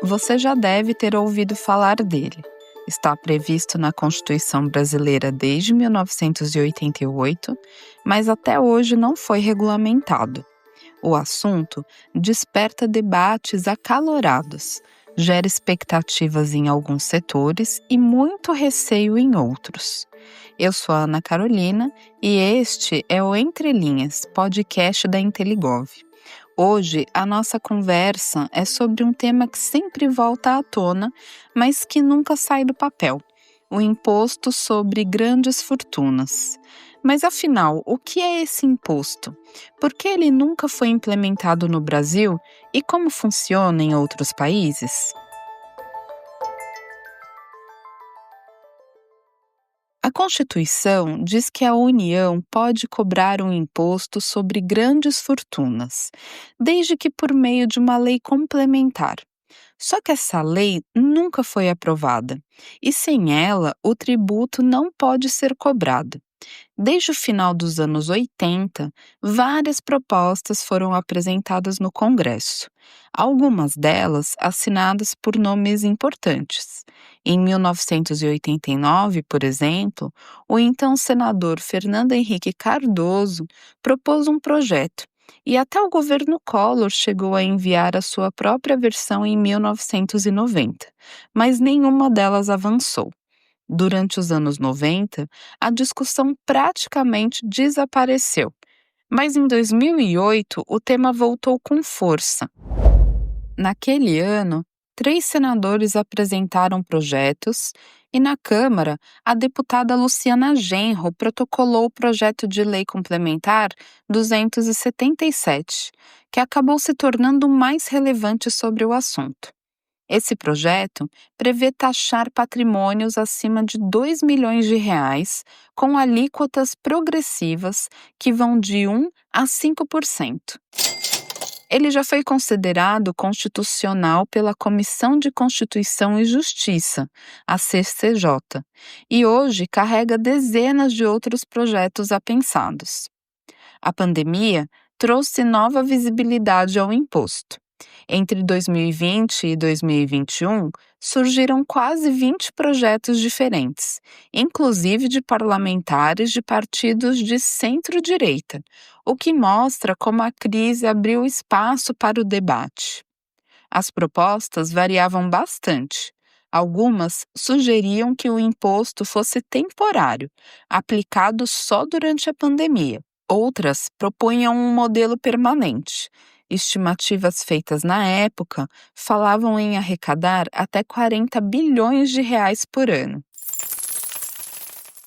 Você já deve ter ouvido falar dele. Está previsto na Constituição Brasileira desde 1988, mas até hoje não foi regulamentado. O assunto desperta debates acalorados, gera expectativas em alguns setores e muito receio em outros. Eu sou a Ana Carolina e este é o Entre Linhas, podcast da Inteligov. Hoje, a nossa conversa é sobre um tema que sempre volta à tona, mas que nunca sai do papel: o imposto sobre grandes fortunas. Mas afinal, o que é esse imposto? Por que ele nunca foi implementado no Brasil e como funciona em outros países? A Constituição diz que a União pode cobrar um imposto sobre grandes fortunas, desde que por meio de uma lei complementar. Só que essa lei nunca foi aprovada, e sem ela, o tributo não pode ser cobrado. Desde o final dos anos 80, várias propostas foram apresentadas no Congresso, algumas delas assinadas por nomes importantes. Em 1989, por exemplo, o então senador Fernando Henrique Cardoso propôs um projeto, e até o governo Collor chegou a enviar a sua própria versão em 1990, mas nenhuma delas avançou. Durante os anos 90, a discussão praticamente desapareceu, mas em 2008 o tema voltou com força. Naquele ano, 3 senadores apresentaram projetos e, na Câmara, a deputada Luciana Genro protocolou o projeto de lei complementar 277, que acabou se tornando o mais relevante sobre o assunto. Esse projeto prevê taxar patrimônios acima de R$ 2 milhões com alíquotas progressivas que vão de 1% a 5%. Ele já foi considerado constitucional pela Comissão de Constituição e Justiça, a CCJ, e hoje carrega dezenas de outros projetos apensados. A pandemia trouxe nova visibilidade ao imposto. Entre 2020 e 2021, surgiram quase 20 projetos diferentes, inclusive de parlamentares de partidos de centro-direita, o que mostra como a crise abriu espaço para o debate. As propostas variavam bastante. Algumas sugeriam que o imposto fosse temporário, aplicado só durante a pandemia. Outras propunham um modelo permanente. Estimativas feitas na época falavam em arrecadar até R$ 40 bilhões por ano.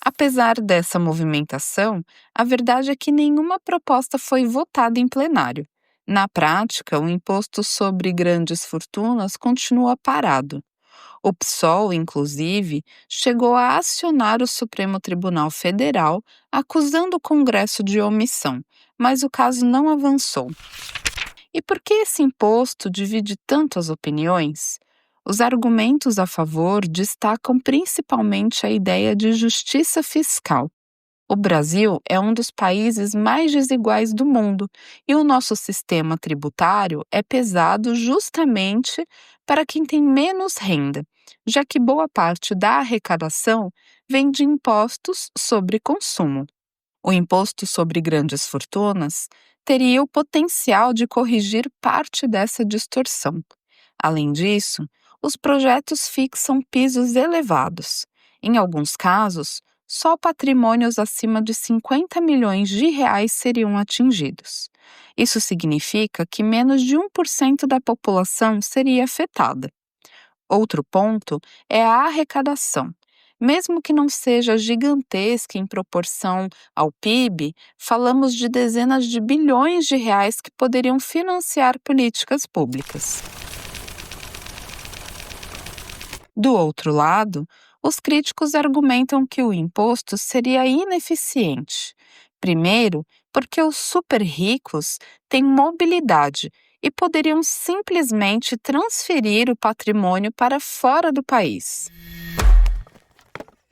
Apesar dessa movimentação, a verdade é que nenhuma proposta foi votada em plenário. Na prática, o imposto sobre grandes fortunas continua parado. O PSOL, inclusive, chegou a acionar o Supremo Tribunal Federal, acusando o Congresso de omissão, mas o caso não avançou. E por que esse imposto divide tanto as opiniões? Os argumentos a favor destacam principalmente a ideia de justiça fiscal. O Brasil é um dos países mais desiguais do mundo e o nosso sistema tributário é pesado justamente para quem tem menos renda, já que boa parte da arrecadação vem de impostos sobre consumo. O imposto sobre grandes fortunas teria o potencial de corrigir parte dessa distorção. Além disso, os projetos fixam pisos elevados. Em alguns casos, só patrimônios acima de R$ 50 milhões seriam atingidos. Isso significa que menos de 1% da população seria afetada. Outro ponto é a arrecadação. Mesmo que não seja gigantesca em proporção ao PIB, falamos de dezenas de bilhões de reais que poderiam financiar políticas públicas. Do outro lado, os críticos argumentam que o imposto seria ineficiente. Primeiro, porque os super ricos têm mobilidade e poderiam simplesmente transferir o patrimônio para fora do país.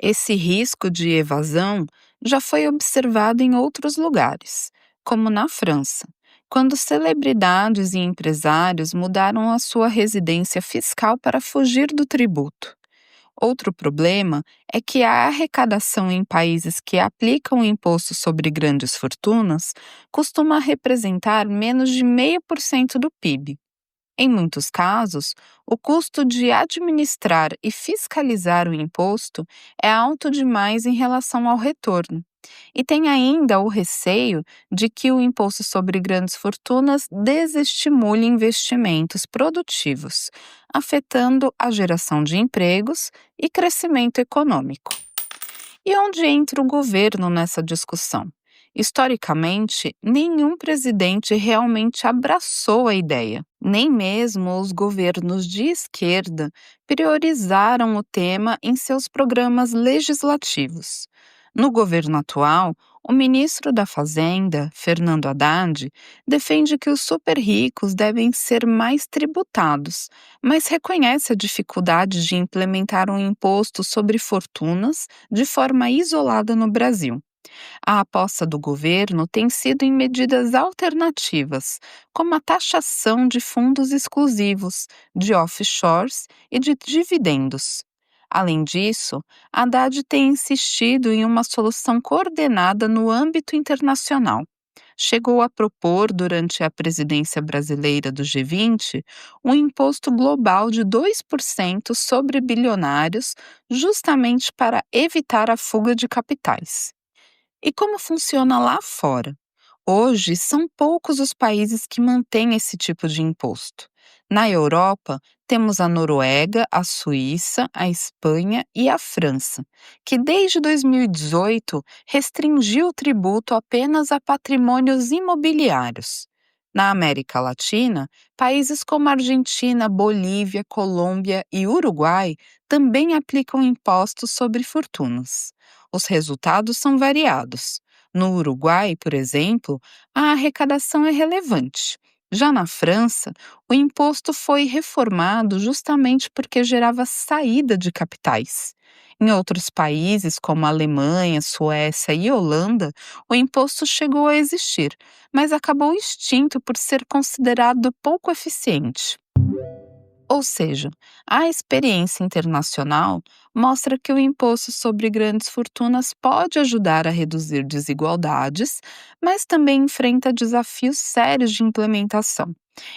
Esse risco de evasão já foi observado em outros lugares, como na França, quando celebridades e empresários mudaram a sua residência fiscal para fugir do tributo. Outro problema é que a arrecadação em países que aplicam o imposto sobre grandes fortunas costuma representar menos de 0,5% do PIB. Em muitos casos, o custo de administrar e fiscalizar o imposto é alto demais em relação ao retorno. E tem ainda o receio de que o imposto sobre grandes fortunas desestimule investimentos produtivos, afetando a geração de empregos e crescimento econômico. E onde entra o governo nessa discussão? Historicamente, nenhum presidente realmente abraçou a ideia. Nem mesmo os governos de esquerda priorizaram o tema em seus programas legislativos. No governo atual, o ministro da Fazenda, Fernando Haddad, defende que os super ricos devem ser mais tributados, mas reconhece a dificuldade de implementar um imposto sobre fortunas de forma isolada no Brasil. A aposta do governo tem sido em medidas alternativas, como a taxação de fundos exclusivos, de offshores e de dividendos. Além disso, Haddad tem insistido em uma solução coordenada no âmbito internacional. Chegou a propor, durante a presidência brasileira do G20, um imposto global de 2% sobre bilionários, justamente para evitar a fuga de capitais. E como funciona lá fora? Hoje, são poucos os países que mantêm esse tipo de imposto. Na Europa, temos a Noruega, a Suíça, a Espanha e a França, que desde 2018 restringiu o tributo apenas a patrimônios imobiliários. Na América Latina, países como Argentina, Bolívia, Colômbia e Uruguai também aplicam impostos sobre fortunas. Os resultados são variados. No Uruguai, por exemplo, a arrecadação é relevante. Já na França, o imposto foi reformado justamente porque gerava saída de capitais. Em outros países, como Alemanha, Suécia e Holanda, o imposto chegou a existir, mas acabou extinto por ser considerado pouco eficiente. Ou seja, a experiência internacional mostra que o imposto sobre grandes fortunas pode ajudar a reduzir desigualdades, mas também enfrenta desafios sérios de implementação.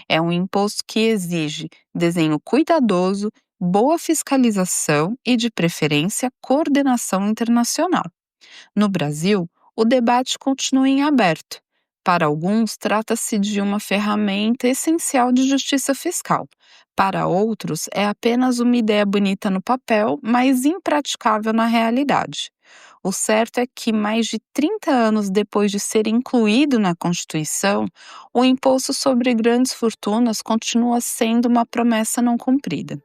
É um imposto que exige desenho cuidadoso, boa fiscalização e, de preferência, coordenação internacional. No Brasil, o debate continua em aberto. Para alguns, trata-se de uma ferramenta essencial de justiça fiscal. Para outros, é apenas uma ideia bonita no papel, mas impraticável na realidade. O certo é que, mais de 30 anos depois de ser incluído na Constituição, o imposto sobre grandes fortunas continua sendo uma promessa não cumprida.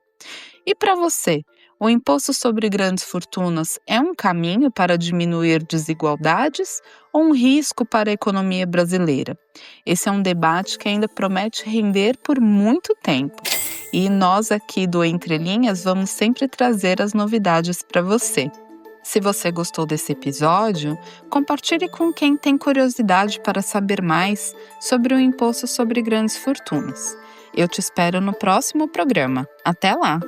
E para você, o imposto sobre grandes fortunas é um caminho para diminuir desigualdades ou um risco para a economia brasileira? Esse é um debate que ainda promete render por muito tempo. E nós aqui do Entre Linhas vamos sempre trazer as novidades para você. Se você gostou desse episódio, compartilhe com quem tem curiosidade para saber mais sobre o imposto sobre grandes fortunas. Eu te espero no próximo programa. Até lá!